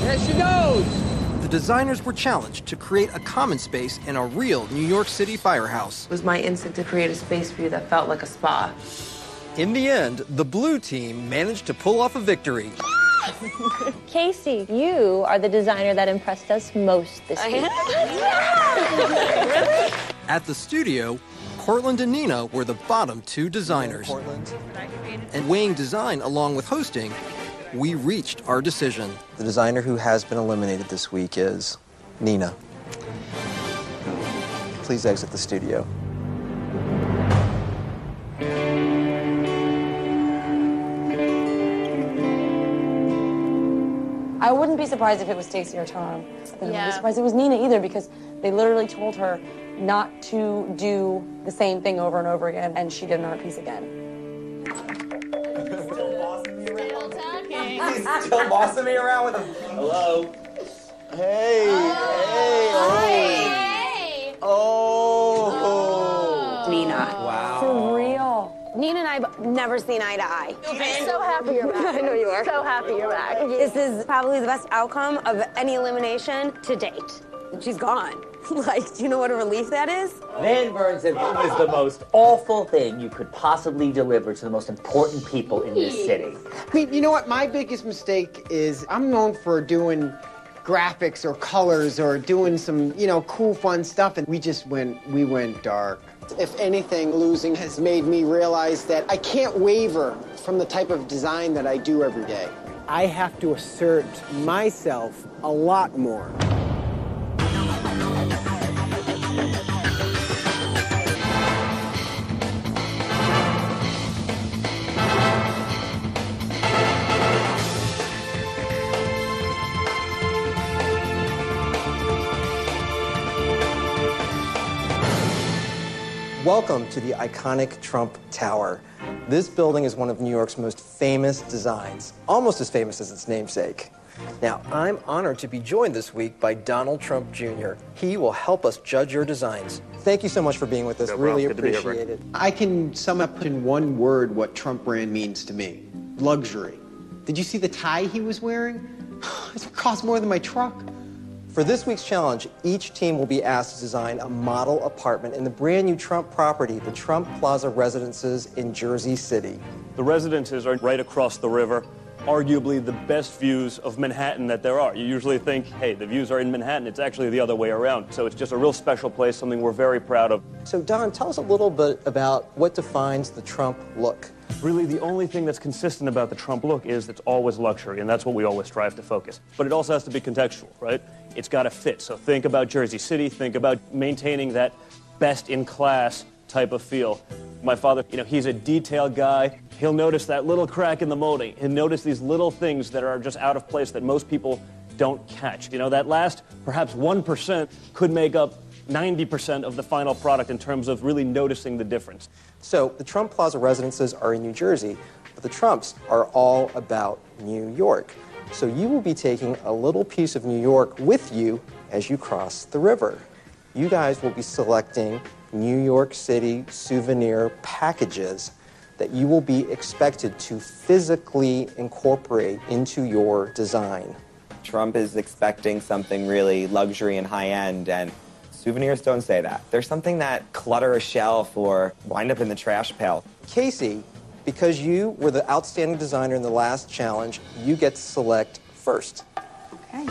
There she goes! The designers were challenged to create a common space in a real New York City firehouse. It was my instinct to create a space for you that felt like a spa. In the end, the blue team managed to pull off a victory. Casey, you are the designer that impressed us most this week. At the studio, Cortland and Nina were the bottom two designers. And weighing design along with hosting, we reached our decision. The designer who has been eliminated this week is Nina. Please exit the studio. I wouldn't be surprised if it was Stacy or Tom. I wouldn't be surprised if it was Nina either, because they literally told her not to do the same thing over and over again, and she did an art piece again. He's still bossing me around with him. Hello. Hey. Hey. Oh. Nina. Wow. For real. Nina and I have never seen eye to eye. I'm so happy you're back. I know you are. So happy you're back. This is probably the best outcome of any elimination to date. She's gone. Like, do you know what a relief that is? Van Burns at home is the most awful thing you could possibly deliver to the most important people in this city. I mean, you know what? My biggest mistake is I'm known for doing graphics or colors or doing some, cool, fun stuff, and we went dark. If anything, losing has made me realize that I can't waver from the type of design that I do every day. I have to assert myself a lot more. Welcome to the iconic Trump Tower. This building is one of New York's most famous designs, almost as famous as its namesake. Now, I'm honored to be joined this week by Donald Trump Jr. He will help us judge your designs. Thank you so much for being with us. Really appreciate it. I can sum up in one word what Trump brand means to me. Luxury. Did you see the tie he was wearing? It cost more than my truck. For this week's challenge, each team will be asked to design a model apartment in the brand new Trump property, the Trump Plaza Residences in Jersey City. The residences are right across the river, arguably the best views of Manhattan that there are. You usually think, hey, the views are in Manhattan. It's actually the other way around. So it's just a real special place, something we're very proud of. So Don, tell us a little bit about what defines the Trump look. Really, the only thing that's consistent about the Trump look is it's always luxury, and that's what we always strive to focus. But it also has to be contextual, right? It's got to fit. So think about Jersey City, think about maintaining that best-in-class type of feel. My father, he's a detail guy. He'll notice that little crack in the molding. He'll notice these little things that are just out of place that most people don't catch. That last, perhaps 1% could make up 90% of the final product in terms of really noticing the difference. So the Trump Plaza Residences are in New Jersey, but the Trumps are all about New York. So you will be taking a little piece of New York with you as you cross the river. You guys will be selecting New York City souvenir packages that you will be expected to physically incorporate into your design. Trump is expecting something really luxury and high-end, and souvenirs don't say that. There's something that clutter a shelf or wind up in the trash pail. Casey, because you were the outstanding designer in the last challenge, you get to select first. Okay.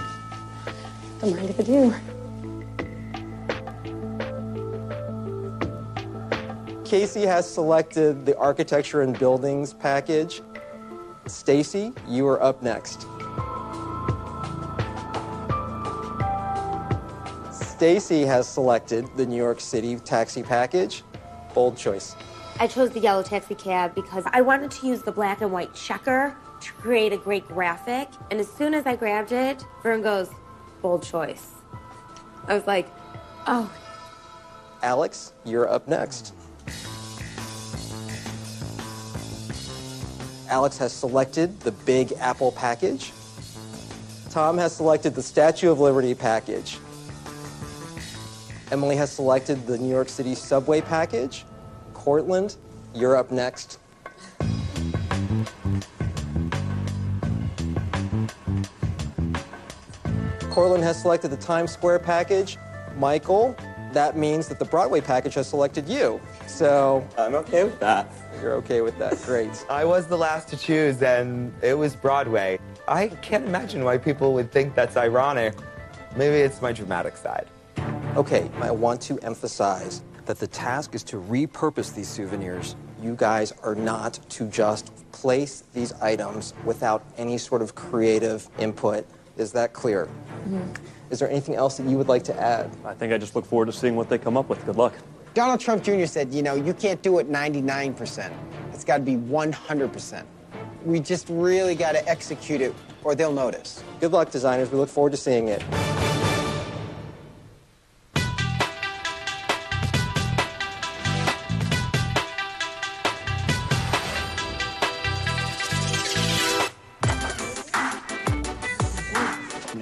Don't mind if I do. Casey has selected the architecture and buildings package. Stacy, you are up next. Stacy has selected the New York City taxi package. Bold choice. I chose the yellow taxi cab because I wanted to use the black and white checker to create a great graphic. And as soon as I grabbed it, Vern goes, bold choice. I was like, oh. Alex, you're up next. Alex has selected the Big Apple package. Tom has selected the Statue of Liberty package. Emily has selected the New York City subway package. Cortland, you're up next. Cortland has selected the Times Square package. Michael, that means that the Broadway package has selected you. So I'm okay with that. You're okay with that, great. I was the last to choose, and it was Broadway. I can't imagine why people would think that's ironic. Maybe it's my dramatic side. Okay, I want to emphasize that the task is to repurpose these souvenirs. You guys are not to just place these items without any sort of creative input. Is that clear? Mm-hmm. Is there anything else that you would like to add? I think I just look forward to seeing what they come up with. Good luck. Donald Trump Jr. said, you know, you can't do it 99%. It's got to be 100%. We just really got to execute it, or they'll notice. Good luck, designers. We look forward to seeing it.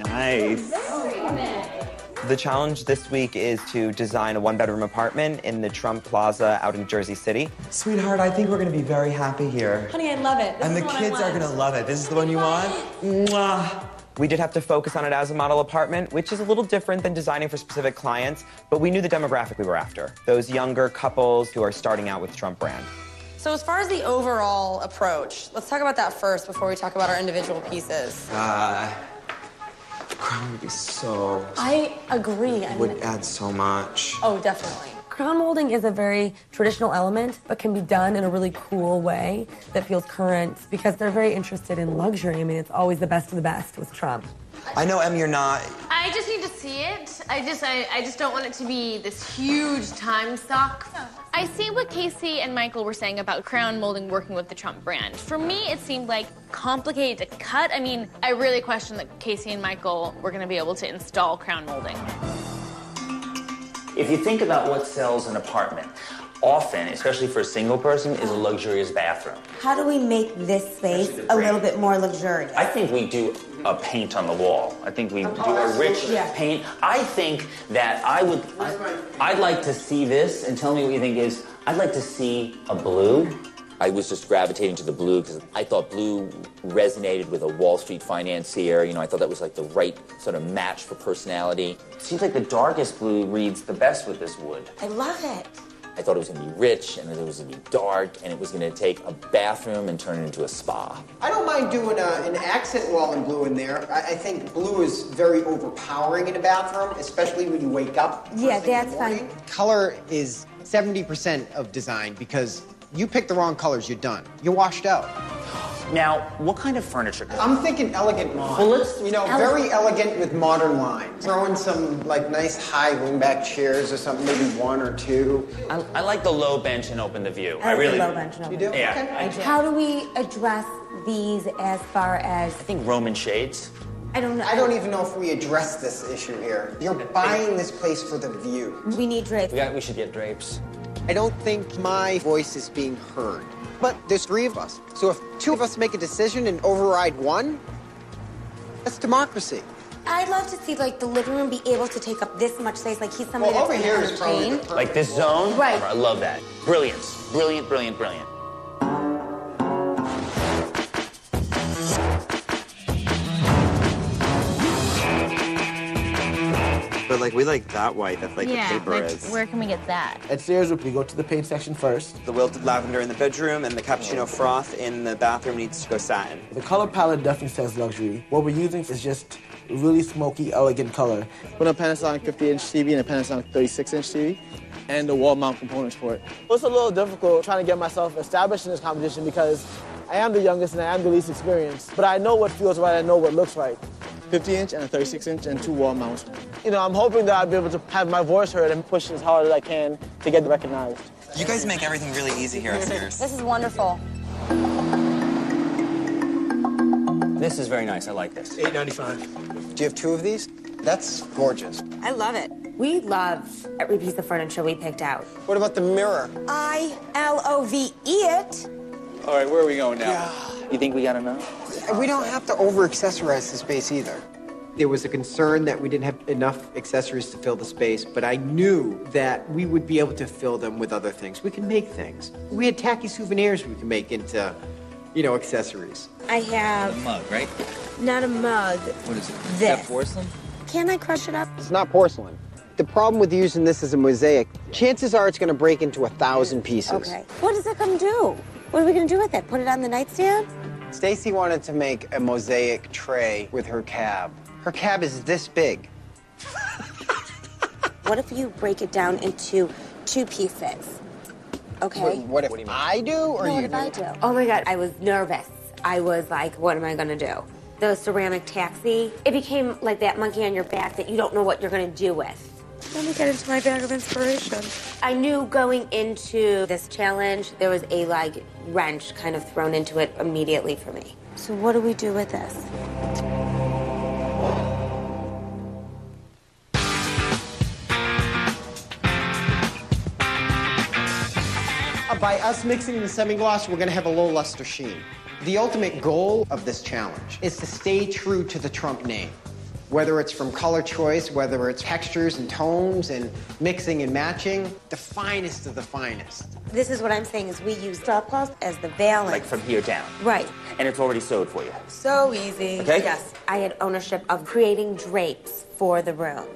Nice. The challenge this week is to design a one-bedroom apartment in the Trump Plaza out in Jersey City. Sweetheart, I think we're going to be very happy here. Honey, I love it. This And is the what I kids are want. going to love it. This is the one you want? Mwah. We did have to focus on it as a model apartment, which is a little different than designing for specific clients, but we knew the demographic we were after. Those younger couples who are starting out with Trump brand. So as far as the overall approach, let's talk about that first before we talk about our individual pieces. Crown would be so... I agree. It would add so much. Oh, definitely. Crown molding is a very traditional element, but can be done in a really cool way that feels current because they're very interested in luxury. I mean, it's always the best of the best with Trump. I know, Em, you're not... I just need to see it. I just don't want it to be this huge time suck. I see what Casey and Michael were saying about crown molding working with the Trump brand. For me, it seemed like complicated to cut. I mean, I really questioned that Casey and Michael were going to be able to install crown molding. If you think about what sells an apartment, often, especially for a single person, is a luxurious bathroom. How do we make this space a little bit more luxurious? I think we do a paint on the wall. I think we do a rich paint. I think that I'd like to see this, and tell me what you think is, I'd like to see a blue. I was just gravitating to the blue because I thought blue resonated with a Wall Street financier. You know, I thought that was like the right sort of match for personality. Seems like the darkest blue reads the best with this wood. I love it. I thought it was going to be rich, and it was going to be dark, and it was going to take a bathroom and turn it into a spa. I don't mind doing an accent wall in blue in there. I think blue is very overpowering in a bathroom, especially when you wake up. Yeah, that's fine. Color is 70% of design because you pick the wrong colors, you're done. You're washed out. Now, what kind of furniture? I'm thinking elegant mod. Well, let's... very elegant with modern lines. Throw in some, like, nice high wingback chairs or something, maybe one or two. I like the low bench and open the view. I really like the low bench and open the view. You do? Yeah. Okay. How do we address these as far as... I think Roman shades. I don't know. I don't even know if we address this issue here. You're buying this place for the view. We need drapes. We should get drapes. I don't think my voice is being heard. But there's three of us. So if two of us make a decision and override one, that's democracy. I'd love to see, like, the living room be able to take up this much space. Like, he's somebody Well, that's over going here to is probably entertain. the Like this zone? Right. I love that. Brilliance. Brilliant, brilliant, brilliant. But like, we like that white, that's like the paper like, is. where can we get that? At Sears, we go to the paint section first. The wilted lavender in the bedroom and the cappuccino froth in the bathroom needs to go satin. The color palette definitely says luxury. What we're using is just really smoky, elegant color. Put a Panasonic 50-inch TV and a Panasonic 36-inch TV, and the wall mount components for it. It's a little difficult trying to get myself established in this competition because I am the youngest and I am the least experienced. But I know what feels right, I know what looks right. 50-inch and a 36-inch and 2 wall mounts. You know, I'm hoping that I'll be able to have my voice heard and push as hard as I can to get recognized. You guys make everything really easy here at Sears. This is wonderful. This is very nice. I like this. $8.95. Do you have two of these? That's gorgeous. I love it. We love every piece of furniture we picked out. What about the mirror? I-L-O-V-E it. All right, where are we going now? Yeah. You think we got enough? We don't have to over-accessorize the space either. There was a concern that we didn't have enough accessories to fill the space, but I knew that we would be able to fill them with other things. We can make things. We had tacky souvenirs we can make into, accessories. I have... A mug, right? Not a mug. What is it? This. Is that porcelain? Can't I crush it up? It's not porcelain. The problem with using this as a mosaic, chances are it's going to break into 1,000 pieces. Okay. What is it going to do? What are we going to do with it? Put it on the nightstand? Stacy wanted to make a mosaic tray with her cab. Her cab is this big. What if you break it down into 2 pieces? Okay. What if I do or no, you what if I do? Oh my God, I was nervous. I was like, what am I going to do? The ceramic taxi, it became like that monkey on your back that you don't know what you're going to do with. Let me get into my bag of inspiration. I knew going into this challenge, there was a like wrench kind of thrown into it immediately for me. So what do we do with this? By us mixing the semi-gloss, we're going to have a low luster sheen. The ultimate goal of this challenge is to stay true to the Trump name. Whether it's from color choice, whether it's textures and tones and mixing and matching, the finest of the finest. This is what I'm saying is we use drop cloth as the valance. Like from here down. Right. And it's already sewed for you. So easy. Okay. Yes. I had ownership of creating drapes for the room.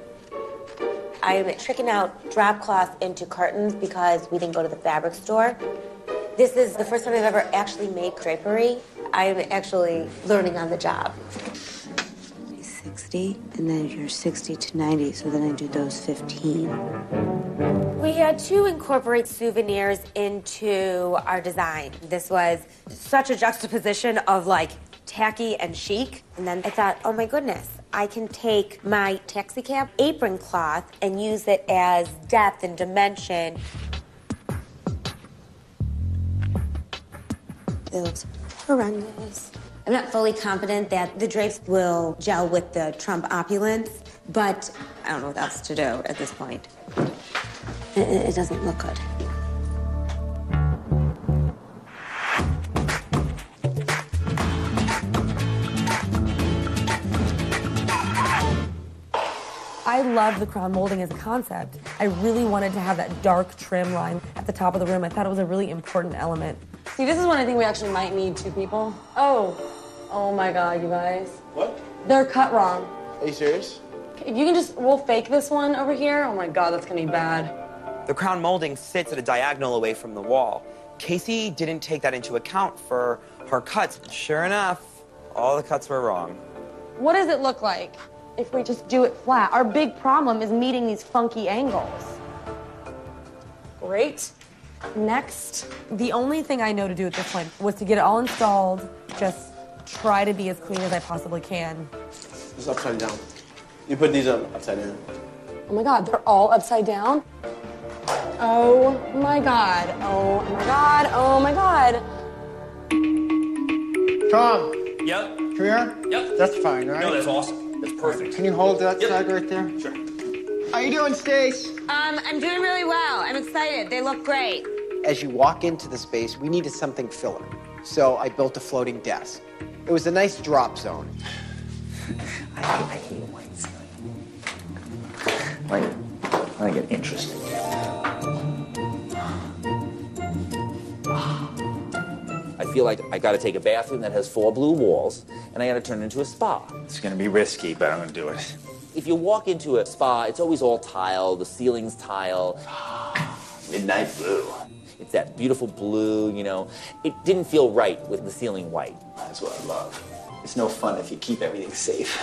I'm tricking out drop cloth into curtains because we didn't go to the fabric store. This is the first time I've ever actually made drapery. I'm actually learning on the job. 60, and then you're 60 to 90, so then I do those 15. We had to incorporate souvenirs into our design. This was such a juxtaposition of like tacky and chic. And then I thought, oh my goodness, I can take my taxi cab apron cloth and use it as depth and dimension. It looks horrendous. I'm not fully confident that the drapes will gel with the Trump opulence, but I don't know what else to do at this point. It doesn't look good. I love the crown molding as a concept. I really wanted to have that dark trim line at the top of the room. I thought it was a really important element. See, this is when I think we actually might need 2 people. Oh my God, you guys. What? They're cut wrong. Are you serious? If you can just, we'll fake this one over here. Oh my God, that's gonna be bad. The crown molding sits at a diagonal away from the wall. Casey didn't take that into account for her cuts. Sure enough, all the cuts were wrong. What does it look like if we just do it flat? Our big problem is meeting these funky angles. Great. Next, the only thing I know to do at this point was to get it all installed, just try to be as clean as I possibly can. It's upside down. You put these up upside down. Oh my God, they're all upside down? Oh my God, oh my God, oh my God. Tom. Yep. Come here? Yep. That's fine, right? No, that's awesome. That's perfect. Can you hold that side right there? Sure. How you doing, Stace? I'm doing really well. I'm excited. They look great. As you walk into the space, we needed something filler. So I built a floating desk. It was a nice drop zone. I hate a white ceiling. Let me get interesting. I feel like I got to take a bathroom that has 4 blue walls, and I got to turn it into a spa. It's going to be risky, but I'm going to do it. If you walk into a spa, it's always all tile, the ceiling's tile. Midnight blue. It's that beautiful blue, you know. It didn't feel right with the ceiling white. That's what I love. It's no fun if you keep everything safe.